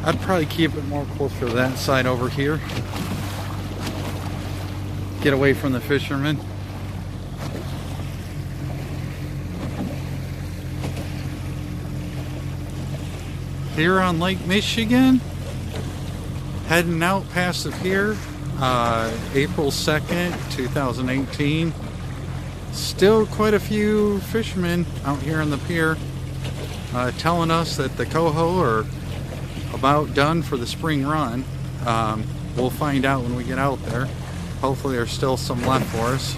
I'd probably keep it more closer to that side over here. Get away from the fishermen. Here on Lake Michigan, heading out past the pier, April 2nd, 2018. Still quite a few fishermen out here on the pier, telling us that the coho are about done for the spring run. We'll find out when we get out there. Hopefully there's still some left for us.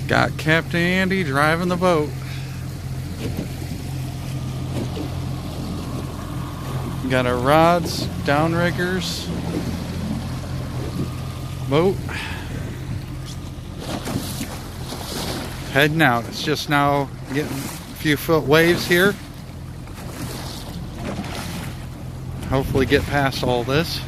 Got Captain Andy driving the boat. Got our rods, downriggers, boat. Heading out. It's just now getting a few foot waves here. Hopefully get past all this.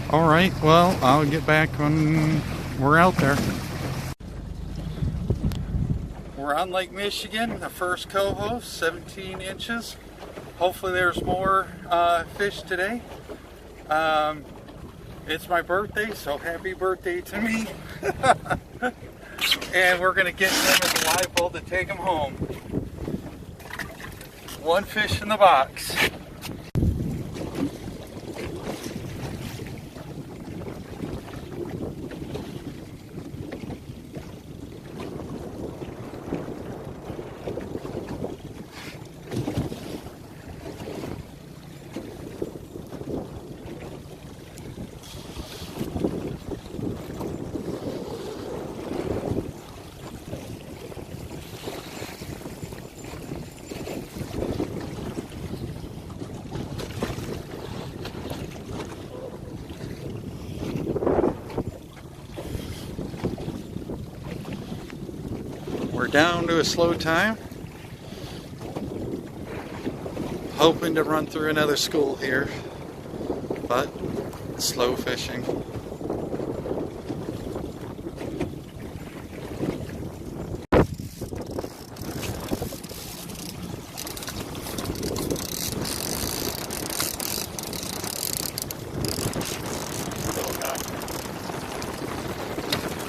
Alright, well, I'll get back when we're out there. We're on Lake Michigan, the first coho, 17 inches. Hopefully there's more fish today. It's my birthday, so happy birthday to me. And we're going to get them at the live boat to take them home. One fish in the box. We're down to a slow time. Hoping to run through another school here, but slow fishing.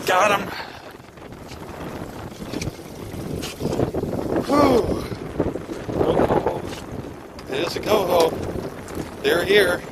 Got him. Whew. It is a coho. They're here.